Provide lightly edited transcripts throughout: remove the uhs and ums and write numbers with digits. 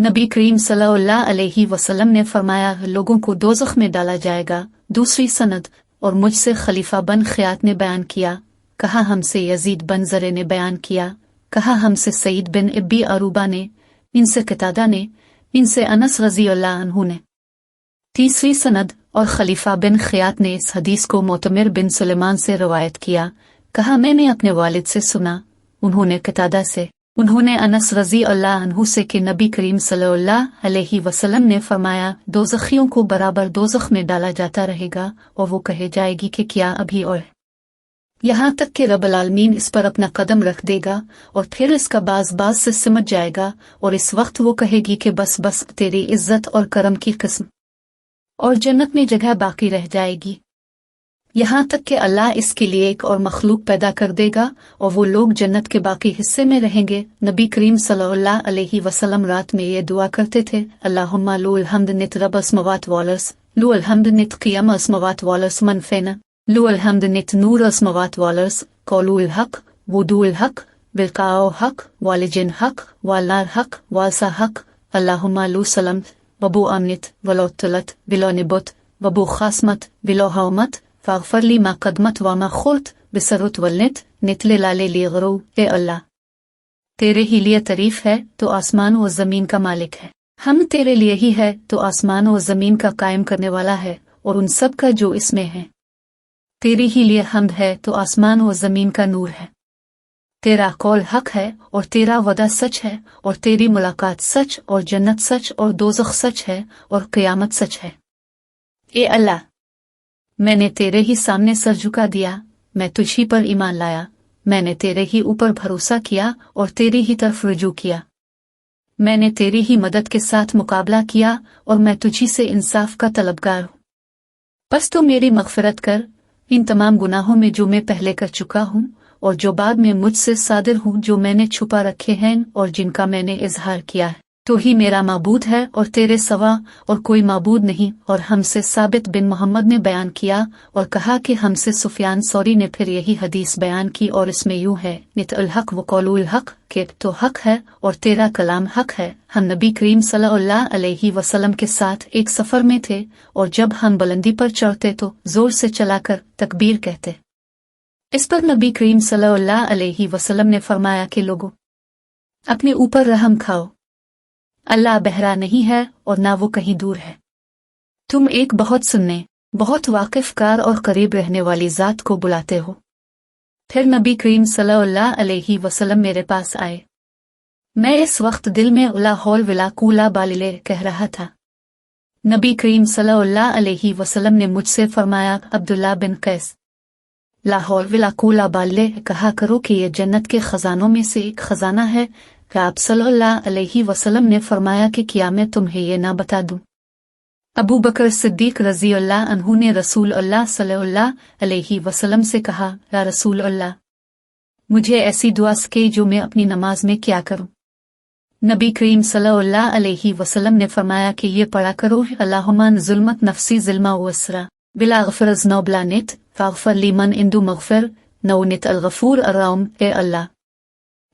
नबी करीम सल्लल्लाहु अलैहि वसल्लम ने फरमाया, लोगों को दोज़ख में डाला जाएगा। दूसरी सनद और मुझसे खलीफा बन खियात ने बयान किया, कहा हमसे यजीद बन ज़रे ने बयान किया, कहा हमसे सईद बिन इब्बी अरूबा ने, इनसे कतादा ने, इनसे अनस रज़ी अल्लाह अन्हु ने। तीसरी सनद और खलीफा बिन खियात ने इस हदीस को मोतमिर बिन सुलेमान से रवायत किया, कहा मैंने अपने वालिद से सुना, उन्होंने कतादा से, उन्होंने अनस रज़ी अल्लाह अन्हु से कि नबी करीम सल्लल्लाहु अलैहि वसल्लम ने फरमाया, दोज़खियों को बराबर दोज़ख में डाला जाता रहेगा और वो कहे जाएगी कि क्या अभी और यहाँ तक कि रब्बुल आलमीन इस पर अपना कदम रख देगा और फिर इसका बाज से सिमट जाएगा और इस वक्त वो कहेगी कि बस बस तेरी इज्जत और करम की किस्म, और जन्नत में जगह बाकी रह जाएगी। यहाँ तक कि अल्लाह इसके लिए एक और मखलूक पैदा कर देगा और वो लोग जन्नत के बाकी हिस्से में रहेंगे। नबी करीम सल्लल्लाहु अलैहि वसल्लम रात में ये दुआ करते थे, अल्लाहुम्मा लुल हम्द नित रब अस्मवात वालर्स, लुल हम्द नित क़ियाम अस्मवात वालर्स मनफेना, लुल हम्द नित नूर अस्मवात वालर्स, कौलुल हक, वुदुल हक, बिलकाओ हक, वालिजिन हक, वालनार हक, वालसा हक, अल्लाहुम्मा लु सलम, वबू अमनित, वलो तुलत, बिलो निबुत, वबू खासमत, बिलो हौमत, फ़ाग़फ़िरली मा क़दमत व मा खुर्त बिसरुत वलनित नितले लाले ली गरू। ए अल्लाह, तेरे ही लिए तारीफ है तो आसमान व ज़मीन का मालिक है, हम तेरे लिए ही है तो आसमान व ज़मीन का कायम करने वाला है और उन सब का जो इसमें है। तेरी ही लिए हम्द है तो आसमान व ज़मीन का नूर है। तेरा कौल हक है और तेरा वदा सच है और तेरी मुलाकात सच और जन्नत सच और दोज़ख सच है और क़यामत सच है। ए अल्लाह, मैंने तेरे ही सामने सर झुका दिया, मैं तुझी पर ईमान लाया, मैंने तेरे ही ऊपर भरोसा किया और तेरी ही तरफ रुजू किया, मैंने तेरी ही मदद के साथ मुकाबला किया और मैं तुझी से इंसाफ का तलबगार हूँ। बस तो मेरी मग़फ़िरत कर इन तमाम गुनाहों में जो मैं पहले कर चुका हूँ और जो बाद में मुझसे सादिर हूँ, जो मैंने छुपा रखे हैं और जिनका मैंने इजहार किया है। तो ही मेरा माबूद है और तेरे सिवा और कोई माबूद नहीं। और हमसे साबित बिन मोहम्मद ने बयान किया और कहा कि हमसे सुफियान सौरी ने फिर यही हदीस बयान की और इसमें यूं है, नित अल हक व कौलुल हक, के तो हक है और तेरा कलाम हक है। हम नबी करीम सल्लल्लाहु अलैहि वसल्लम के साथ एक सफर में थे और जब हम बुलंदी पर चढ़ते तो जोर से चलाकर तकबीर कहते। इस पर नबी करीम सल्लल्लाहु अलैहि वसल्लम ने फरमाया कि लोगों, अपने ऊपर रहम खाओ, अल्लाह बहरा नहीं है और ना वो कहीं दूर है। तुम एक बहुत सुनने, बहुत वाकिफ़कार और करीब रहने वाली ज़ात को बुलाते हो। फिर नबी करीम सल्लल्लाहु अलैहि वसल्लम मेरे पास आए। मैं इस वक्त दिल में उला हौल विला कूला बालिले कह रहा था। नबी करीम सल्लल्लाहु अलैहि वसल्लम ने मुझसे फरमाया, अब्दुल्ला बिन कैस, लाहौल विला कूला बालिले कहा करो कि यह जन्नत के खजानों में से एक खजाना है। आप सल्लल्लाहु अलैहि वसल्लम ने फरमाया कि क्या मैं तुम्हें ये ना बता दूं। अबू बकर सिद्दीक रज़ी अल्लाह अन्हु ने रसूल अल्लाह सल्लल्लाहु अलैहि वसल्लम से कहा, या रसूल अल्लाह, मुझे ऐसी दुआ सिखाइए जो मैं अपनी नमाज में क्या करूं। नबी करीम सल्लल्लाहु अलैहि वसल्लम ने फरमाया कि ये पढ़ा करो, अल्लाहुम्मा ज़ुल्मत नफ्सी ज़िल्मा वस्रा बिला गफ़रज़ नौबला नित फ़ाग़फ़िर लीमन इंदु मग़फ़िर नौ नित अल-गफ़ूर अर्रहम। ए अल्लाह,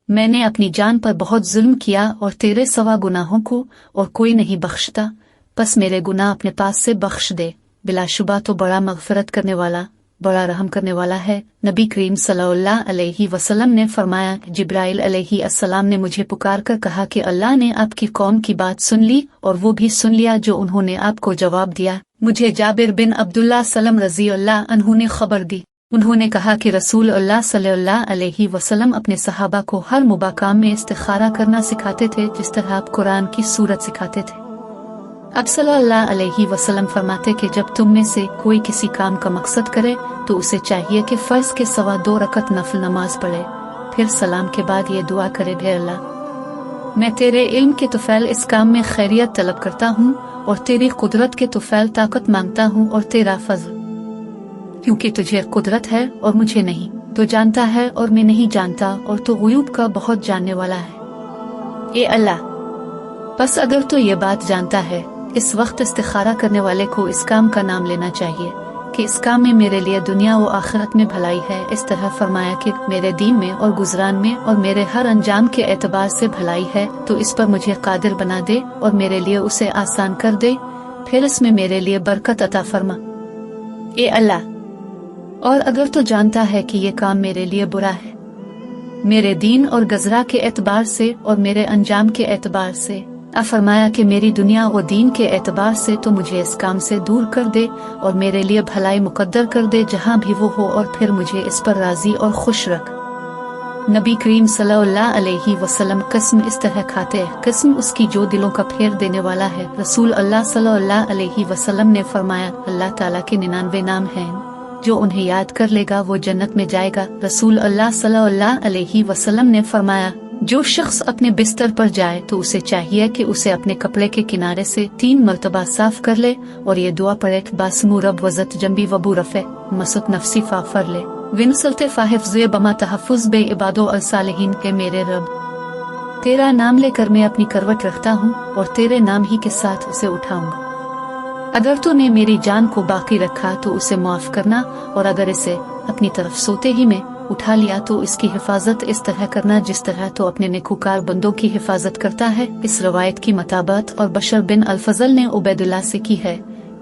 मैंने अपनी जान पर बहुत जुल्म किया और तेरे सवा गुनाहों को और कोई नहीं बख्शता, बस मेरे गुनाह अपने पास से बख्श दे। बिलाशुबा तो बड़ा मग़फ़िरत करने वाला, बड़ा रहम करने वाला है। नबी करीम सल्लल्लाहु अलैहि वसल्लम ने फरमाया, जिब्राइल अलैहि अस्सलाम ने मुझे पुकार कर कहा कि अल्लाह ने आपकी कौम की बात सुन ली और वो भी सुन लिया जो उन्होंने आपको जवाब दिया। मुझे जाबिर बिन अब्दुल्ला सलम रज़ी अल्लाह अन्हु ने खबर दी। उन्होंने कहा कि रसूल अल्लाह सल्लल्लाहु अलैहि वसल्लम अपने सहाबा को हर मुबाकाम में इस्तिखारा करना सिखाते थे, जिस तरह आप कुरान की सूरत सिखाते थे। अब सल्लल्लाहु अलैहि वसल्लम फरमाते कि जब तुम में से कोई किसी काम का मकसद करे तो उसे चाहिए कि फ़र्ज के सवा 2 रकत नफल नमाज पढ़े, फिर सलाम के बाद ये दुआ करे, हे अल्लाह, मैं तेरे इल्म के तुफ़ैल इस काम में खैरियत तलब करता हूँ और तेरी कुदरत के तुफ़ैल ताकत मांगता हूँ और तेरा फज़ल, क्योंकि तुझे कुदरत है और मुझे नहीं, तो जानता है और मैं नहीं जानता और तो ग़ुयूब का बहुत जानने वाला है। ए अल्लाह, बस अगर तो ये बात जानता है, इस वक्त इस्तिखारा करने वाले को इस काम का नाम लेना चाहिए कि इस काम में मेरे लिए दुनिया व आखिरत में भलाई है। इस तरह फरमाया कि मेरे दीन में और गुजरान में और मेरे हर अंजाम के एतबार से भलाई है, तो इस पर मुझे कादिर बना दे और मेरे लिए उसे आसान कर दे, फिर इसमें मेरे लिए बरकत अता फरमा। ए अल्लाह, और अगर तो जानता है कि ये काम मेरे लिए बुरा है, मेरे दीन और गजरा के एतबार से और मेरे अंजाम के एतबार से, फरमाया कि मेरी दुनिया व दीन के एतबार से तो मुझे इस काम से दूर कर दे और मेरे लिए भलाई मुकद्दर कर दे जहाँ भी वो हो, और फिर मुझे इस पर राजी और खुश रख। नबी करीम सल्लल्लाहु अलैहि वसल्लम कसम इस तरह खाते हैं, कसम उसकी जो दिलों का फेर देने वाला है। रसूल अल्लाह सल्लल्लाहु अलैहि वसल्लम ने फरमाया, अल्लाह ताला के 99 नाम हैं, जो उन्हें याद कर लेगा वो जन्नत में जाएगा। रसूल अल्लाह सल्लल्लाहु अलैहि वसल्लम ने फरमाया, जो शख्स अपने बिस्तर पर जाए तो उसे चाहिए कि उसे अपने कपड़े के किनारे से 3 मरतबा साफ कर ले और ये दुआ पढ़े, बासमु रब वज़त जंबी वबू रफ़े मसुत नफसी फाफर ले विनसलते फाहिफ़ बमा तहफ़ुज़ बे इबादो अल सालिहीन के मेरे रब, तेरा नाम लेकर मैं अपनी करवट रखता हूँ और तेरे नाम ही के साथ उसे उठाऊंगा। अगर तूने मेरी जान को बाकी रखा तो उसे माफ करना, और अगर इसे अपनी तरफ सोते ही में उठा लिया तो इसकी हिफाजत इस तरह करना जिस तरह तो अपने नेकूकार बंदों की हिफाजत करता है। इस रवायत की मताबत और बशर बिन अल-फज़ल ने उबैदुल्लाह से की है,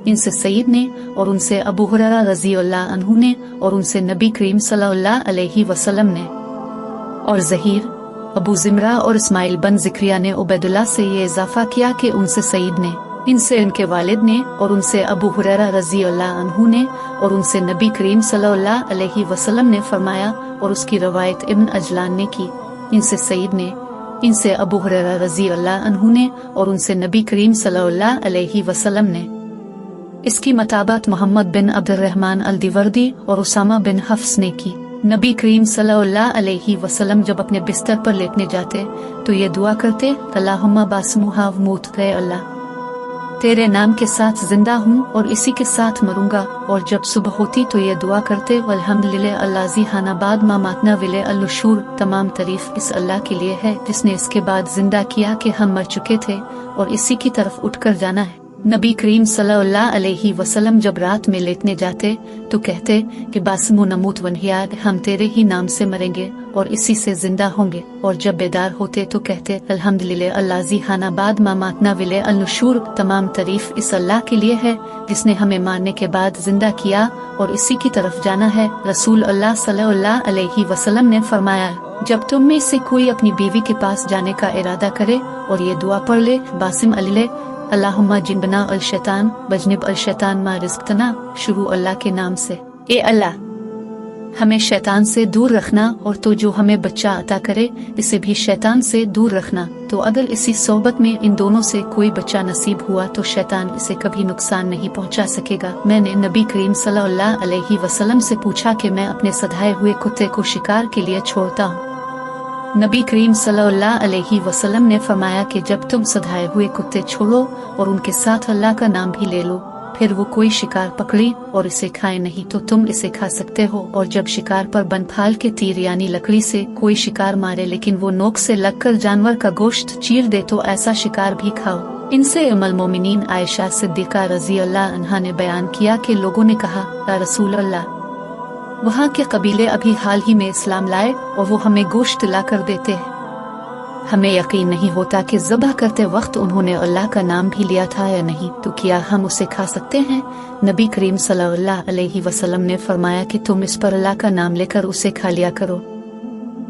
इनसे सईद ने और उनसे अबू हुरैरा रज़ियल्लाहु अन्हु ने और उनसे नबी करीम सल्लल्लाहु अलैहि वसल्लम ने, और ज़हीर, अबू ज़िमरा और इस्माइल बन ज़िक्रिया ने उबैदुल्लाह से ये इजाफा किया कि उनसे सईद ने, इनसे इनके वालिद ने और उनसे अबू हुरैरा रज़ियल्लाहु अन्हु ने और उनसे नबी करीम सल्लल्लाहु अलैहि वसल्लम ने फरमाया, और उसकी रवायत इब्न अजलान ने की, इनसे सईद ने, इनसे अबू हुरैरा रज़ियल्लाहु अन्हु ने और उनसे नबी करीम सल्लल्लाहु अलैहि वसल्लम ने। इसकी मताबत मोहम्मद बिन अब्दुर्रहमान अल-दिवर्दी और उसामा बिन हफ्स ने की। नबी करीम सल्लल्लाहु अलैहि वसल्लम जब अपने बिस्तर पर लेटने जाते तो ये दुआ करते, अल्लाहुम्मा बासमुहा व मूत रे अल्लाह, तेरे नाम के साथ जिंदा हूँ और इसी के साथ मरूंगा। और जब सुबह होती तो ये दुआ करते, अल्हम्दुलिल्लाह अल्लाज़ी हानाबाद मा मातना विले अल-नुशूर, तमाम तारीफ इस अल्लाह के लिए है जिसने इसके बाद जिंदा किया कि हम मर चुके थे और इसी की तरफ उठकर जाना है। नबी करीम सल्लल्लाहु अलैहि वसल्लम जब रात में लेटने जाते तो कहते कि बासमु नमूत वनहिया, हम तेरे ही नाम से मरेंगे और इसी से जिंदा होंगे। और जब बेदार होते तो कहते, अल्हम्दुलिल्लाह अल्लाज़ी हानाबाद मा मातना विले अल-नुशूर, तमाम तारीफ इस अल्लाह के लिए है जिसने हमें मारने के बाद जिंदा किया और इसी की तरफ जाना है। रसूल अल्लाह सल्लल्लाहु अलैहि वसल्लम ने फरमाया, जब तुम में से कोई अपनी बीवी के पास जाने का इरादा करे और ये दुआ पढ़ ले, बासिम अलिले अल्लाहुम्मा जिन्बना अल शैतान बजनिब अल शैतान मा रिज़्क़ना, शुरू अल्लाह के नाम से, ए अल्लाह हमें शैतान से दूर रखना और तो जो हमें बच्चा अता करे इसे भी शैतान से दूर रखना। तो अगर इसी सोबत में इन दोनों से कोई बच्चा नसीब हुआ तो शैतान इसे कभी नुकसान नहीं पहुंचा सकेगा। मैंने नबी करीम सल्लल्लाहु अलैहि वसल्लम से पूछा कि मैं अपने सधाए हुए कुत्ते को शिकार के लिए छोड़ता हूँ। नबी करीम सल्लल्लाहु अलैहि वसल्लम ने फरमाया कि जब तुम सधाए हुए कुत्ते छोड़ो और उनके साथ अल्लाह का नाम भी ले लो, फिर वो कोई शिकार पकड़े और इसे खाए नहीं तो तुम इसे खा सकते हो। और जब शिकार पर बनफाल के तीर यानी लकड़ी से कोई शिकार मारे लेकिन वो नोक से लगकर जानवर का गोश्त चीर दे तो ऐसा शिकार भी खाओ। इनसे उम्मुल मोमिनीन आयशा सिद्दीक़ा रज़ियल्लाहु अन्हा ने बयान किया कि लोगों ने कहा, या रसूल अल्लाह, वहाँ के कबीले अभी हाल ही में इस्लाम लाए और वो हमें गोश्त ला कर देते हैं, हमें यकीन नहीं होता कि ज़बह करते वक्त उन्होंने अल्लाह का नाम भी लिया था या नहीं, तो क्या हम उसे खा सकते हैं? नबी करीम सल्लल्लाहु अलैहि वसल्लम ने फरमाया कि तुम इस पर अल्लाह का नाम लेकर उसे खा लिया करो।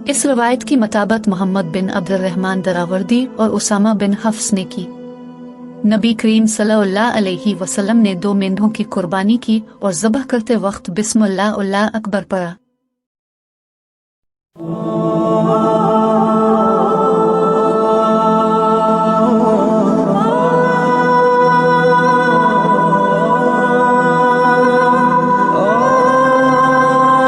इस रवायत की मताबत मोहम्मद बिन अब्दुर्रहमान दरावर्दी और उसामा बिन हफ्स ने की। नबी करीम सल्लल्लाहु अलैहि वसल्लम ने 2 मेंढों की कुर्बानी की और ज़बह करते वक्त बिस्मिल्लाह अल्लाह अकबर पढ़ा।